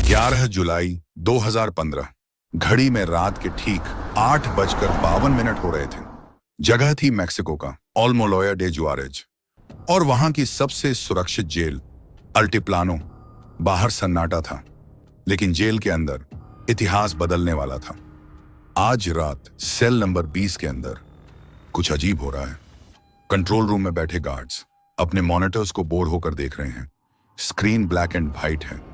11 जुलाई 2015 घड़ी में रात के ठीक 8:52 हो रहे थे। जगह थी मेक्सिको का ऑल्मोलोया डे जुआरेज और वहां की सबसे सुरक्षित जेल अल्टिप्लानो। बाहर सन्नाटा था, लेकिन जेल के अंदर इतिहास बदलने वाला था। आज रात सेल नंबर 20 के अंदर कुछ अजीब हो रहा है। कंट्रोल रूम में बैठे गार्ड्स अपने मॉनिटर्स को बोर होकर देख रहे हैं। स्क्रीन ब्लैक एंड व्हाइट है।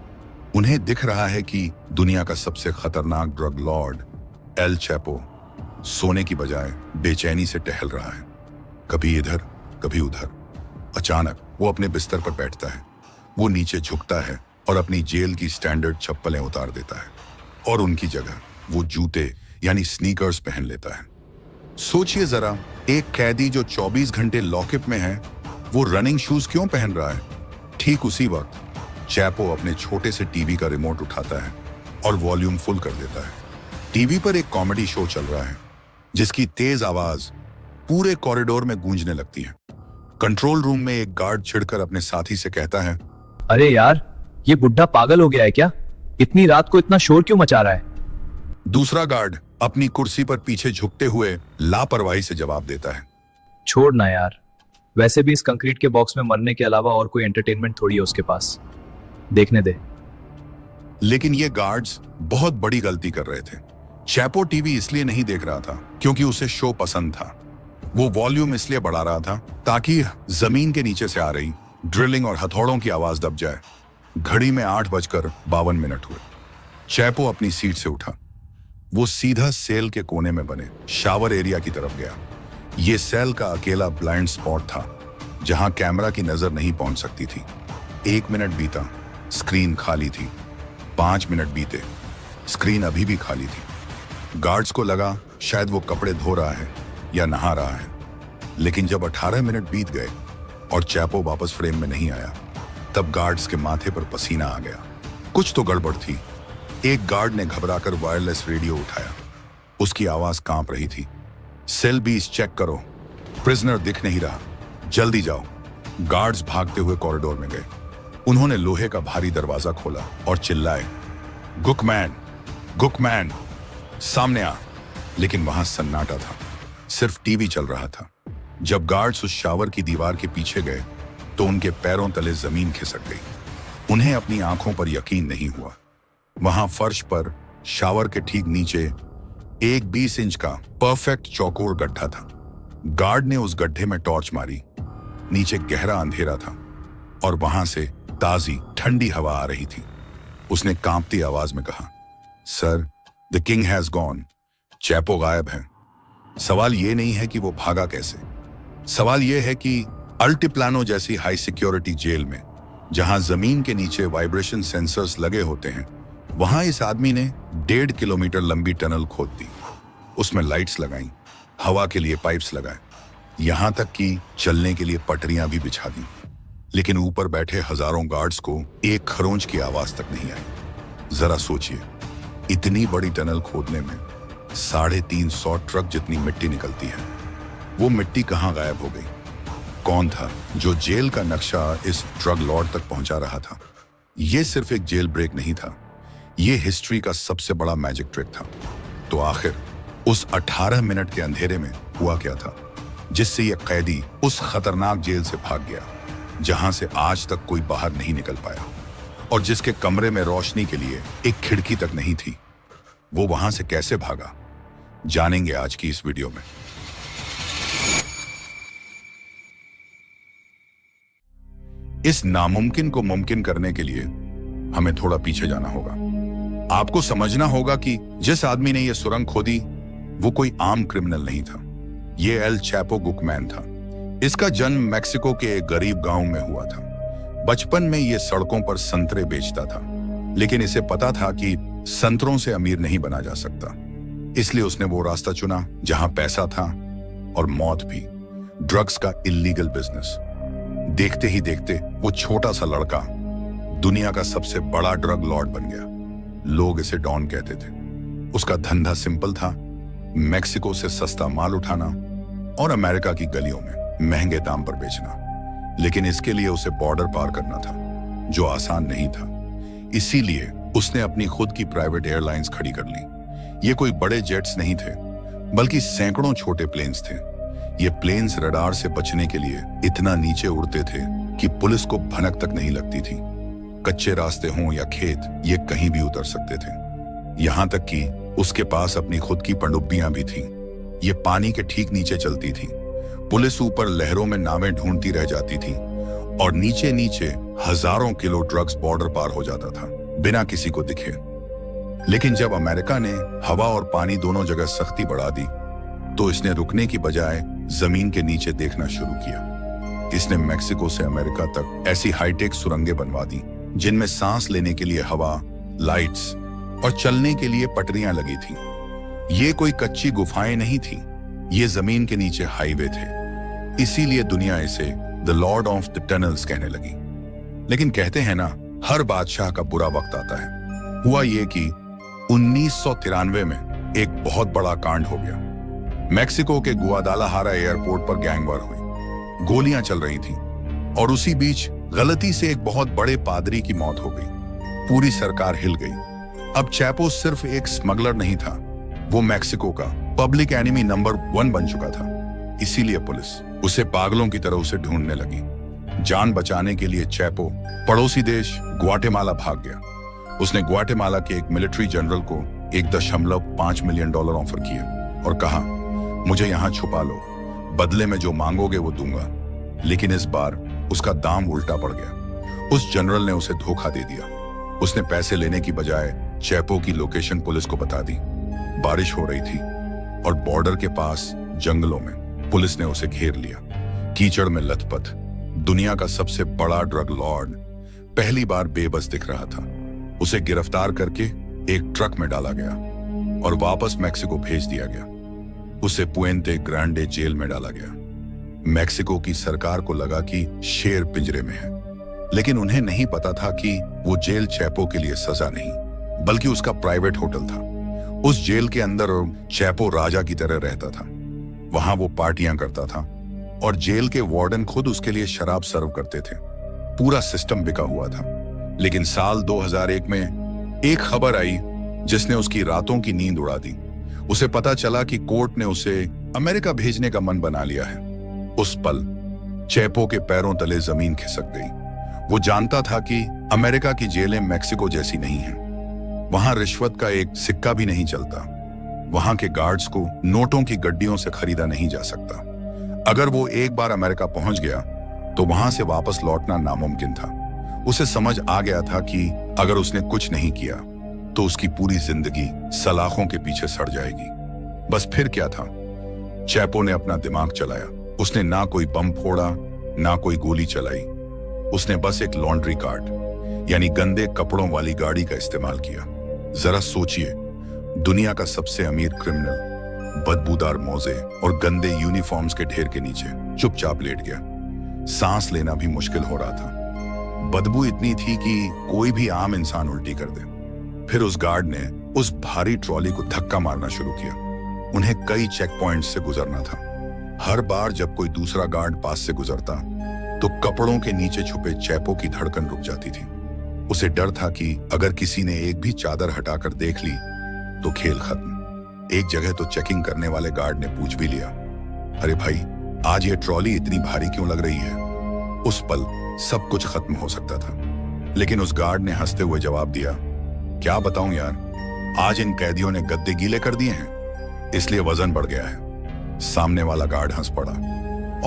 उन्हें दिख रहा है कि दुनिया का सबसे खतरनाक ड्रग लॉर्ड एल चैपो सोने की बजाय बेचैनी से टहल रहा है, कभी इधर कभी उधर। अचानक वो अपने बिस्तर पर बैठता है। वो नीचे झुकता है और अपनी जेल की स्टैंडर्ड चप्पलें उतार देता है और उनकी जगह वो जूते यानी स्नीकर्स पहन लेता है। सोचिए जरा, एक कैदी जो 24 घंटे लॉकअप में है, वो रनिंग शूज क्यों पहन रहा है? ठीक उसी वक्त चैपो अपने छोटे से टीवी का रिमोट उठाता है और वॉल्यूम फुल कर देता है। टीवी पर एक कॉमेडी शो चल रहा है जिसकी तेज आवाज पूरे कॉरिडोर में गूंजने लगती है। कंट्रोल रूम में एक गार्ड चिढ़कर अपने साथी से कहता है, अरे यार, ये बुड्ढा पागल हो गया है क्या? इतनी रात को इतना शोर क्यों मचा रहा है? दूसरा गार्ड अपनी कुर्सी पर पीछे झुकते हुए लापरवाही से जवाब देता है, छोड़ ना यार, वैसे भी इस कंक्रीट के बॉक्स में मरने के अलावा और कोई एंटरटेनमेंट थोड़ी है उसके पास, देखने दे। लेकिन ये गार्ड्स बहुत बड़ी गलती कर रहे थे। चैपो टीवी इसलिए नहीं देख रहा था क्योंकि उसे शो पसंद था। वो वॉल्यूम इसलिए बढ़ा रहा था ताकि जमीन के नीचे से आ रही ड्रिलिंग और हथौड़ों की आवाज दब जाए। घड़ी में 8:52 हुए। चैपो अपनी सीट से उठा। वो सीधा सेल के कोने में बने शावर एरिया की तरफ गया। ये सेल का अकेला ब्लाइंड स्पॉट था जहां कैमरा की नजर नहीं पहुंच सकती थी। 1 मिनट बीता, स्क्रीन खाली थी। 5 मिनट बीते, स्क्रीन अभी भी खाली थी। गार्ड्स को लगा शायद वो कपड़े धो रहा है या नहा रहा है। लेकिन जब 18 मिनट बीत गए और चैपो वापस फ्रेम में नहीं आया, तब गार्ड्स के माथे पर पसीना आ गया। कुछ तो गड़बड़ थी। एक गार्ड ने घबराकर वायरलेस रेडियो उठाया। उसकी आवाज कांप रही थी, सेल 20 चेक करो, प्रिजनर दिख नहीं रहा, जल्दी जाओ। गार्ड्स भागते हुए कॉरिडोर में गए। उन्होंने लोहे का भारी दरवाजा खोला और चिल्लाए, गुकमैन, गुकमैन, सामने आ। लेकिन वहां सन्नाटा था, सिर्फ टीवी चल रहा था। जब गार्ड्स उस शावर की दीवार के पीछे गए तो उनके पैरों तले जमीन खिसक गई। उन्हें अपनी आंखों पर यकीन नहीं हुआ। वहां फर्श पर शावर के ठीक नीचे एक 20 इंच का परफेक्ट चौकोर गड्ढा था। गार्ड ने उस गड्ढे में टॉर्च मारी। नीचे गहरा अंधेरा था और वहां से ताजी ठंडी हवा आ रही थी। उसने कांपती आवाज में कहा, sir, the king has gone. Chapo गायब है। सवाल यह नहीं है कि वो भागा कैसे। सवाल यह है कि अल्टिप्लानो जैसी हाई सिक्योरिटी जेल में, जहां जमीन के नीचे वाइब्रेशन सेंसर्स लगे होते हैं, वहां इस आदमी ने 1.5 किलोमीटर लंबी टनल खोद दी। उसमें लाइट्स लगाई, हवा के लिए पाइप्स लगाए, यहां तक कि चलने के लिए पटरियां भी बिछा दी। लेकिन ऊपर बैठे हजारों गार्ड्स को एक खरोंच की आवाज तक नहीं आई। जरा सोचिए, इतनी बड़ी टनल खोदने में 350 ट्रक जितनी मिट्टी निकलती है। वो मिट्टी कहां गायब हो गई? कौन था जो जेल का नक्शा इस ड्रग लॉर्ड तक पहुंचा रहा था? ये सिर्फ एक जेल ब्रेक नहीं था, ये हिस्ट्री का सबसे बड़ा मैजिक ट्रिक था। तो आखिर उस 18 मिनट के अंधेरे में हुआ क्या था जिससे ये कैदी उस खतरनाक जेल से भाग गया, जहां से आज तक कोई बाहर नहीं निकल पाया, और जिसके कमरे में रोशनी के लिए एक खिड़की तक नहीं थी? वो वहां से कैसे भागा, जानेंगे आज की इस वीडियो में। इस नामुमकिन को मुमकिन करने के लिए हमें थोड़ा पीछे जाना होगा। आपको समझना होगा कि जिस आदमी ने यह सुरंग खोदी वो कोई आम क्रिमिनल नहीं था। ये एल चैपो गुकमैन था। इसका जन्म मेक्सिको के एक गरीब गांव में हुआ था। बचपन में ये सड़कों पर संतरे बेचता था, लेकिन इसे पता था कि संतरों से अमीर नहीं बना जा सकता। इसलिए उसने वो रास्ता चुना जहां पैसा था और मौत भी, ड्रग्स का इल्लीगल बिजनेस। देखते ही देखते वो छोटा सा लड़का दुनिया का सबसे बड़ा ड्रग लॉर्ड बन गया। लोग इसे डॉन कहते थे। उसका धंधा सिंपल था, मेक्सिको से सस्ता माल उठाना और अमेरिका की गलियों में महंगे दाम पर बेचना। लेकिन इसके लिए उसे बॉर्डर पार करना था, जो आसान नहीं था। इसीलिए उसने अपनी खुद की प्राइवेट एयरलाइंस खड़ी कर ली। ये कोई बड़े जेट्स नहीं थे, बल्कि सैकड़ों छोटे प्लेन्स थे। ये प्लेन्स रडार से बचने के लिए इतना नीचे उड़ते थे कि पुलिस को भनक तक नहीं लगती थी। कच्चे रास्ते हों या खेत, ये कहीं भी उतर सकते थे। यहां तक कि उसके पास अपनी खुद की पनडुब्बियां भी थीं। ये पानी के ठीक नीचे चलती थी। पुलिस ऊपर लहरों में नावें ढूंढती रह जाती थी और नीचे नीचे हजारों किलो ड्रग्स बॉर्डर पार हो जाता था बिना किसी को दिखे। लेकिन जब अमेरिका ने हवा और पानी दोनों जगह सख्ती बढ़ा दी, तो इसने रुकने की बजाय जमीन के नीचे देखना शुरू किया। इसने मेक्सिको से अमेरिका तक ऐसी हाईटेक सुरंगें बनवा दी जिनमें सांस लेने के लिए हवा, लाइट्स और चलने के लिए पटरियां लगी थीं। ये कोई कच्ची गुफाएं नहीं थी, ये जमीन के नीचे हाईवे थे। इसीलिए दुनिया इसे the Lord of the tunnels कहने लगी। लेकिन कहते हैं ना, हर बादशाह का बुरा वक्त आता है। हुआ ये कि 1993 में एक बहुत बड़ा कांड हो गया। मेक्सिको के गुआदालाहारा एयरपोर्ट पर गैंग वॉर हुई। गोलियां चल रही थीं और उसी बीच गलती से एक बहुत बड़े पादरी की मौत हो गई। पूरी सरकार हिल गई। अब चैपो सिर्फ एक स्मगलर नहीं था, वो मेक्सिको का पब्लिक एनिमी नंबर 1 बन चुका था। इसीलिए पुलिस उसे पागलों की तरह उसे ढूंढने लगी। जान बचाने के लिए चैपो पड़ोसी देश ग्वाटेमाला भाग गया। उसने ग्वाटेमाला के एक मिलिट्री जनरल को $1.5 मिलियन ऑफर किए और कहा, मुझे यहां छुपा लो, बदले में जो मांगोगे वो दूंगा। लेकिन इस बार उसका दाम उल्टा पड़ गया। उस जनरल ने उसे धोखा दे दिया। उसने पैसे लेने की बजाय चैपो की लोकेशन पुलिस को बता दी। बारिश हो रही थी और बॉर्डर के पास जंगलों में पुलिस ने उसे घेर लिया। कीचड़ में लथपथ दुनिया का सबसे बड़ा ड्रग लॉर्ड पहली बार बेबस दिख रहा था। उसे गिरफ्तार करके एक ट्रक में डाला गया और वापस मेक्सिको भेज दिया गया। उसे पुएंते ग्रांडे जेल में डाला गया। मेक्सिको की सरकार को लगा कि शेर पिंजरे में है, लेकिन उन्हें नहीं पता था कि वो जेल चैपो के लिए सजा नहीं, बल्कि उसका प्राइवेट होटल था। उस जेल के अंदर चैपो राजा की तरह रहता था। वहां वो पार्टियां करता था और जेल के वार्डन खुद उसके लिए शराब सर्व करते थे। पूरा सिस्टम बिका हुआ था। लेकिन साल 2001 में एक खबर आई जिसने उसकी रातों की नींद उड़ा दी। उसे पता चला कि कोर्ट ने उसे अमेरिका भेजने का मन बना लिया है। उस पल चैपो के पैरों तले जमीन खिसक गई। वो जानता था कि अमेरिका की जेलें मेक्सिको जैसी नहीं हैं। वहां रिश्वत का एक सिक्का भी नहीं चलता। वहां के गार्ड्स को नोटों की गड्डियों से खरीदा नहीं जा सकता। अगर वो एक बार अमेरिका पहुंच गया तो वहां से वापस लौटना नामुमकिन था। उसे समझ आ गया था कि अगर उसने कुछ नहीं किया तो उसकी पूरी जिंदगी सलाखों के पीछे सड़ जाएगी। बस फिर क्या था? चैपो ने अपना दिमाग चलाया। उसने ना कोई बम फोड़ा, ना कोई गोली चलाई। उसने बस एक लॉन्ड्री कार्ट यानी गंदे कपड़ों वाली गाड़ी का इस्तेमाल किया। जरा सोचिए, दुनिया का सबसे अमीर क्रिमिनल बदबूदार मोजे और गंदे यूनिफॉर्म्स के ढेर के नीचे चुपचाप लेट गया। सांस लेना भी मुश्किल हो रहा था। बदबू इतनी थी कि कोई भी आम इंसान उल्टी कर दे। फिर उस गार्ड ने उस भारी ट्रॉली को धक्का मारना शुरू किया। उन्हें कई चेक पॉइंट्स से गुजरना था। हर बार जब कोई दूसरा गार्ड पास से गुजरता तो कपड़ों के नीचे छुपे चैपो की धड़कन रुक जाती थी। उसे डर था कि अगर किसी ने एक भी चादर हटाकर देख ली तो खेल खत्म। एक जगह तो चेकिंग करने वाले गार्ड ने पूछ भी लिया, अरे भाई, आज ये ट्रॉली इतनी भारी क्यों लग रही है? उस पल सब कुछ खत्म हो सकता था। लेकिन उस गार्ड ने हंसते हुए जवाब दिया, क्या बताऊं यार, आज इन कैदियों ने गद्दे गीले कर दिए हैं, इसलिए वजन बढ़ गया है। सामने वाला गार्ड हंस पड़ा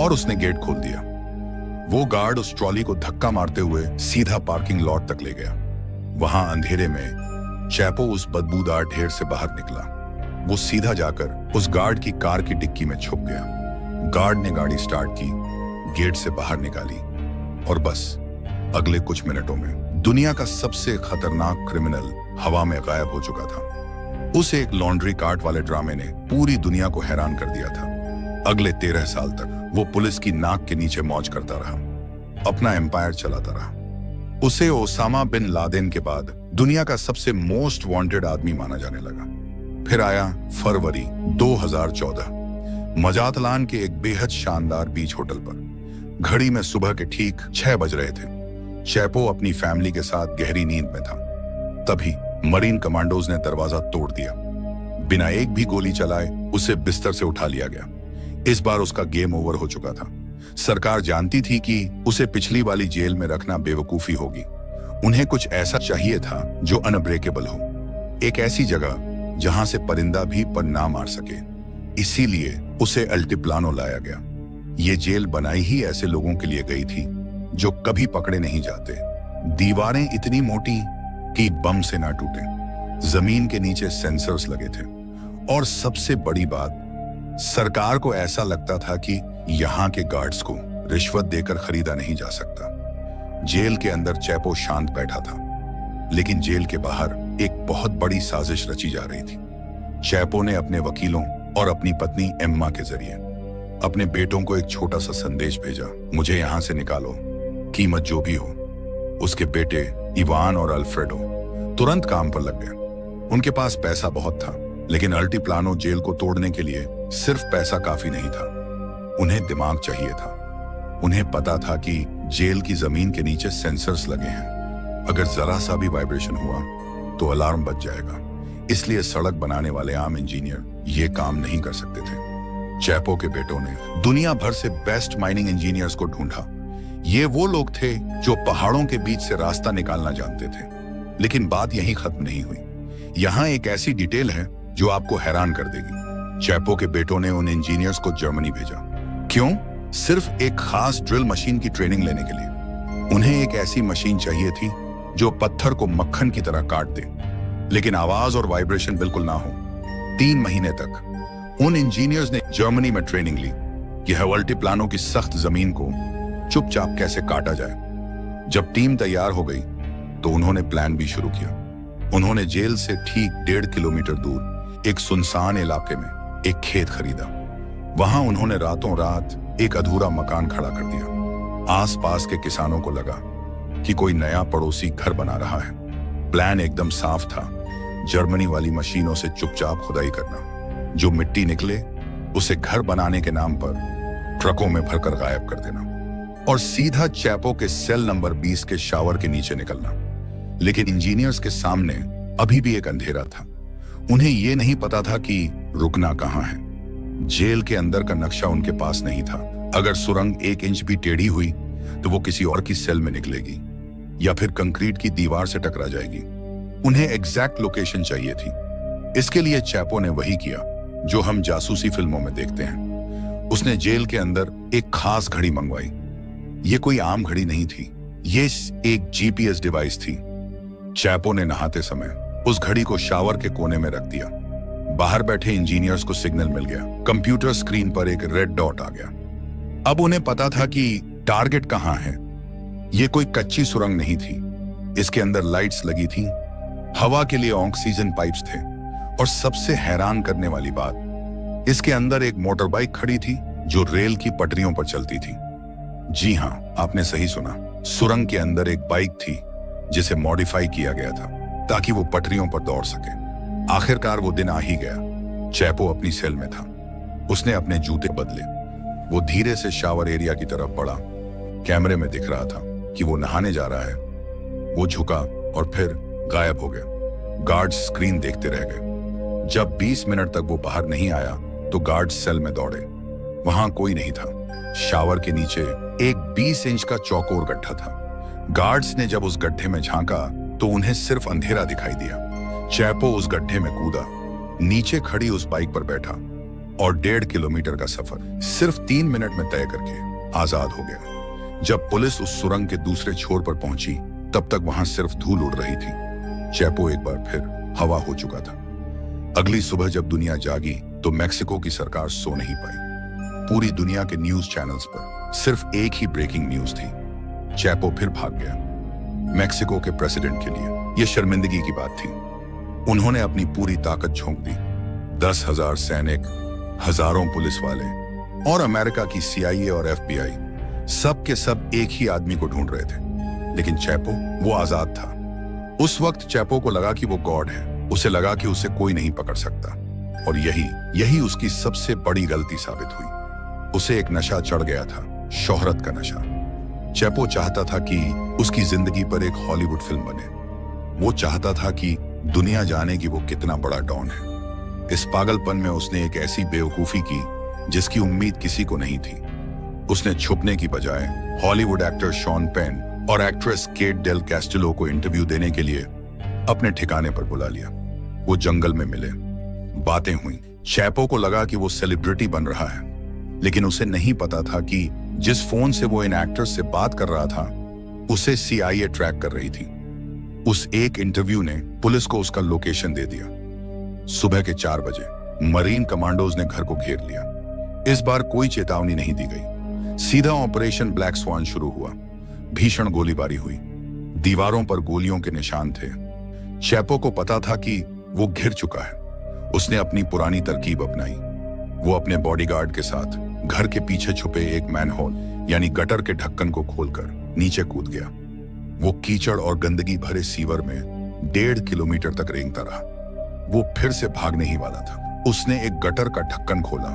और उसने गेट खोल दिया। वो गार्ड उस ट्रॉली को धक्का मारते हुए सीधा पार्किंग लॉट तक ले गया। वहां अंधेरे में चैपो उस बदबूदार ढेर से बाहर निकला। वो सीधा जाकर उस गार्ड की कार की डिक्की में छुप गया। गार्ड ने गाड़ी स्टार्ट की, गेट से बाहर निकाली और बस अगले कुछ मिनटों में दुनिया का सबसे खतरनाक क्रिमिनल हवा में गायब हो चुका था। उस एक लॉन्ड्री कार्ट वाले ड्रामे ने पूरी दुनिया को हैरान कर दिया था। अगले 13 साल तक वो पुलिस की नाक के नीचे मौज करता रहा, अपना एम्पायर चलाता रहा। उसे ओसामा बिन लादेन के बाद दुनिया का सबसे मोस्ट वांटेड आदमी माना जाने लगा। फिर आया फरवरी 2014। मजातलान के एक बेहद शानदार बीच होटल पर घड़ी में सुबह के ठीक 6 बज रहे थे। चैपो अपनी फैमिली के साथ गहरी नींद में था। तभी मरीन कमांडोज ने दरवाजा तोड़ दिया। बिना एक भी गोली चलाए उसे बिस्तर से उठा लिया गया। इस बार उसका गेम ओवर हो चुका था। सरकार जानती थी कि उसे पिछली वाली जेल में रखना बेवकूफी होगी। उन्हें कुछ ऐसा चाहिए था जो अनब्रेकेबल हो, एक ऐसी जगह जहां से परिंदा भी पर ना मार सके। इसीलिए उसे अल्टीप्लानो लाया गया। ये जेल बनाई ही ऐसे लोगों के लिए गई थी जो कभी पकड़े नहीं जाते। दीवारें इतनी मोटी कि बम से ना टूटे, जमीन के नीचे सेंसर्स लगे थे, और सबसे बड़ी बात, सरकार को ऐसा लगता था कि यहाँ के गार्ड्स को रिश्वत देकर खरीदा नहीं जा सकता। जेल के अंदर चैपो शांत बैठा था, लेकिन जेल के बाहर एक बहुत बड़ी साजिश रची जा रही थी। चैपो ने अपने वकीलों और अपनी पत्नी एम्मा के जरिए अपने बेटों को एक छोटा सा संदेश भेजा, मुझे यहां से निकालो, कीमत जो भी हो। उसके बेटे इवान और अल्फ्रेडो तुरंत काम पर लग गए। उनके पास पैसा बहुत था, लेकिन अल्टीप्लानो जेल को तोड़ने के लिए सिर्फ पैसा काफी नहीं था, उन्हें दिमाग चाहिए था। उन्हें पता था कि जेल की जमीन के नीचे सेंसर्स लगे हैं, अगर जरा सा भी वाइब्रेशन हुआ तो अलार्म बज जाएगा। इसलिए सड़क बनाने वाले आम इंजीनियर ये काम नहीं कर सकते थे। चैपो के बेटों ने दुनिया भर से बेस्ट माइनिंग इंजीनियर्स को ढूंढा। ये वो लोग थे जो पहाड़ों के बीच से रास्ता निकालना जानते थे। लेकिन बात यहीं खत्म नहीं हुई। यहाँ एक ऐसी डिटेल है जो आपको हैरान कर देगी। चैपो के बेटों ने उन इंजीनियर्स को जर्मनी भेजा। क्यों? सिर्फ एक खास ड्रिल मशीन की ट्रेनिंग लेने के लिए। उन्हें एक ऐसी मशीन चाहिए थी जो पत्थर को मक्खन की तरह काट दे, लेकिन आवाज और वाइब्रेशन बिल्कुल ना हो। 3 महीने तक उन इंजीनियर्स ने जर्मनी में ट्रेनिंग ली कि अल्टीप्लानो की सख्त जमीन को चुपचाप कैसे काटा जाए। जब टीम तैयार हो गई तो उन्होंने प्लान भी शुरू किया। उन्होंने जेल से ठीक 1.5 किलोमीटर दूर एक सुनसान इलाके में एक खेत खरीदा। वहां उन्होंने रातों रात एक अधूरा मकान खड़ा कर दिया। आसपास के किसानों को लगा कि कोई नया पड़ोसी घर बना रहा है। प्लान एकदम साफ था, जर्मनी वाली मशीनों से चुपचाप खुदाई करना, जो मिट्टी निकले उसे घर बनाने के नाम पर ट्रकों में भरकर गायब कर देना, और सीधा चैपो के सेल नंबर 20 के शावर के नीचे निकलना। लेकिन इंजीनियर्स के सामने अभी भी एक अंधेरा था। उन्हें यह नहीं पता था कि रुकना कहां है। जेल के अंदर का नक्शा उनके पास नहीं था। अगर सुरंग 1 इंच भी टेढ़ी हुई तो वो किसी और की सेल में निकलेगी या फिर कंक्रीट की दीवार से टकरा जाएगी। उन्हें एग्जैक्ट लोकेशन चाहिए थी। इसके लिए चैपो ने वही किया जो हम जासूसी फिल्मों में देखते हैं। उसने जेल के अंदर एक खास घड़ी मंगवाई। ये कोई आम घड़ी नहीं थी, ये एक जीपीएस डिवाइस थी। चैपो ने नहाते समय उस घड़ी को शावर के कोने में रख दिया। बाहर बैठे इंजीनियर्स को सिग्नल मिल गया। कंप्यूटर स्क्रीन पर एक रेड डॉट आ गया। अब उन्हें पता था कि टारगेट कहां है। यह कोई कच्ची सुरंग नहीं थी। इसके अंदर लाइट्स लगी थी, हवा के लिए ऑक्सीजन पाइप्स थे, और सबसे हैरान करने वाली बात, इसके अंदर एक मोटर बाइक खड़ी थी जो रेल की पटरियों पर चलती थी। जी हां, आपने सही सुना। सुरंग के अंदर एक बाइक थी जिसे मॉडिफाई किया गया था ताकि वो पटरियों पर दौड़ सके। आखिरकार वो दिन आ ही गया। चैपो अपनी सेल में था। उसने अपने जूते बदले। वो धीरे से शावर एरिया की तरफ बढ़ा। कैमरे में दिख रहा था कि वो नहाने जा रहा है। वो झुका और फिर गायब हो गया। गार्ड्स स्क्रीन देखते रह गए। जब 20 मिनट तक वो बाहर नहीं आया तो गार्ड्स सेल में दौड़े। वहां कोई नहीं था। शावर के नीचे एक 20 इंच का चौकोर गड्ढा था। गार्ड्स ने जब उस गड्ढे में झांका तो उन्हें सिर्फ अंधेरा दिखाई दिया। चैपो उस गड्ढे में कूदा, नीचे खड़ी उस बाइक पर बैठा और 1.5 किलोमीटर का सफर सिर्फ 3 मिनट में तय करके आजाद हो गया। जब पुलिस उस सुरंग के दूसरे छोर पर पहुंची तब तक वहां सिर्फ धूल उड़ रही थी। चैपो एक बार फिर हवा हो चुका था। अगली सुबह जब दुनिया जागी तो मेक्सिको की सरकार सो नहीं पाई। पूरी दुनिया के न्यूज चैनल्स पर सिर्फ एक ही ब्रेकिंग न्यूज थी, चैपो फिर भाग गया। मेक्सिको के प्रेसिडेंट के लिए यह शर्मिंदगी की बात थी। उन्होंने अपनी पूरी ताकत झोंक दी। 10,000 सैनिक, हजारों पुलिस वाले और अमेरिका की CIA और FBI सब के सब एक ही आदमी को ढूंढ रहे थे। लेकिन चैपो, वो आजाद था। उस वक्त चैपो को लगा कि वो गॉड है। उसे लगा कि उसे कोई नहीं पकड़ सकता, और यही उसकी सबसे बड़ी गलती साबित हुई। उसे एक नशा चढ़ गया था, शोहरत का नशा। चैपो चाहता था कि उसकी जिंदगी पर एक हॉलीवुड फिल्म बने। वो चाहता था कि दुनिया जाने कि वो कितना बड़ा डॉन है। इस पागलपन में उसने एक ऐसी बेवकूफी की जिसकी उम्मीद किसी को नहीं थी। उसने छुपने की बजाय हॉलीवुड एक्टर शॉन पेन और एक्ट्रेस केट डेल कैस्टिलो को इंटरव्यू देने के लिए अपने ठिकाने पर बुला लिया। वो जंगल में मिले, बातें हुई। चैपो को लगा कि वो सेलिब्रिटी बन रहा है, लेकिन उसे नहीं पता था कि जिस फोन से वो इन एक्टर्स से बात कर रहा था उसे CIA ट्रैक कर रही थी। उस एक इंटरव्यू ने पुलिस को उसका लोकेशन दे दिया। सुबह के 4 बजे मरीन कमांडोज ने घर को घेर लिया। इस बार कोई चेतावनी नहीं दी गई, सीधा ऑपरेशन ब्लैक स्वान शुरू हुआ। भीषण गोलीबारी हुई, दीवारों पर गोलियों के निशान थे। चैपो को पता था कि वो घिर चुका है। उसने अपनी पुरानी तरकीब अपनाई। वो अपने बॉडीगार्ड के साथ घर के पीछे छुपे एक मैनहोल यानी गटर के ढक्कन को खोलकर नीचे कूद गया। वो कीचड़ और गंदगी भरे सीवर में 1.5 किलोमीटर तक रेंगता रहा। वो फिर से भागने ही वाला था। उसने एक गटर का ढक्कन खोला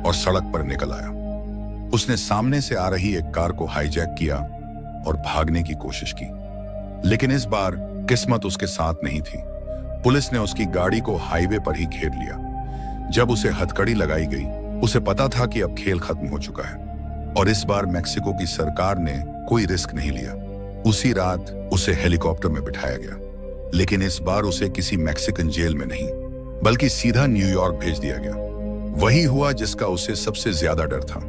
और सड़क पर निकल आया। उसने सामने से आ रही एक कार को हाईजैक किया और भागने की कोशिश की, लेकिन इस बार किस्मत उसके साथ नहीं थी। पुलिस ने उसकी गाड़ी को हाईवे पर ही घेर लिया। जब उसे हथकड़ी लगाई गई, उसे पता था कि अब खेल खत्म हो चुका है और इस बार मेक्सिको की सरकार ने कोई रिस्क नहीं लिया। उसी रात उसे हेलीकॉप्टर में बिठाया गया, लेकिन इस बार उसे किसी मैक्सिकन जेल में नहीं बल्कि सीधा न्यूयॉर्क भेज दिया गया। वही हुआ जिसका उसे सबसे ज्यादा डर था।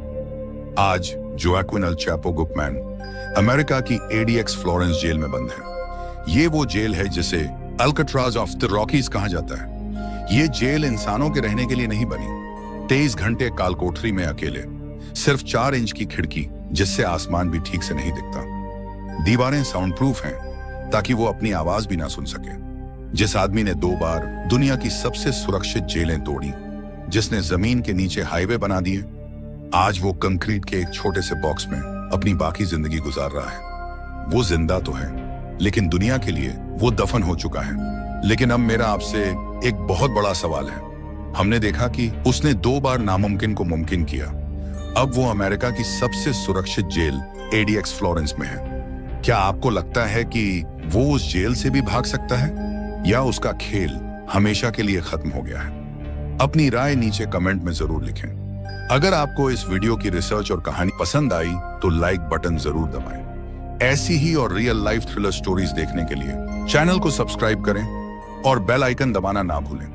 आज जोआक्विन एल चैपो गुपमैन अमेरिका की ADX फ्लोरेंस जेल में बंद है। ये वो जेल है जिसे अल्काट्राज ऑफ द रॉकीज कहा जाता है। ये जेल इंसानों के रहने के लिए नहीं बनी। 23 घंटे काल कोठरी में अकेले, सिर्फ 4 इंच की खिड़की जिससे आसमान भी ठीक से नहीं दिखता। दीवारें साउंड प्रूफ हैं ताकि वो अपनी आवाज भी ना सुन सके। जिस आदमी ने 2 बार दुनिया की सबसे सुरक्षित जेलें तोड़ी, जिसने जमीन के नीचे हाईवे बना दिए, आज वो कंक्रीट के एक छोटे से बॉक्स में अपनी बाकी जिंदगी गुजार रहा है। वो जिंदा तो है, लेकिन दुनिया के लिए वो दफन हो चुका है। लेकिन अब मेरा आपसे एक बहुत बड़ा सवाल है। हमने देखा कि उसने 2 बार नामुमकिन को मुमकिन किया। अब वो अमेरिका की सबसे सुरक्षित जेल ADX फ्लोरेंस में है। क्या आपको लगता है कि वो उस जेल से भी भाग सकता है, या उसका खेल हमेशा के लिए खत्म हो गया है? अपनी राय नीचे कमेंट में जरूर लिखें। अगर आपको इस वीडियो की रिसर्च और कहानी पसंद आई तो लाइक बटन जरूर दबाएं। ऐसी ही और रियल लाइफ थ्रिलर स्टोरीज देखने के लिए चैनल को सब्सक्राइब करें और बेल आइकन दबाना ना भूलें।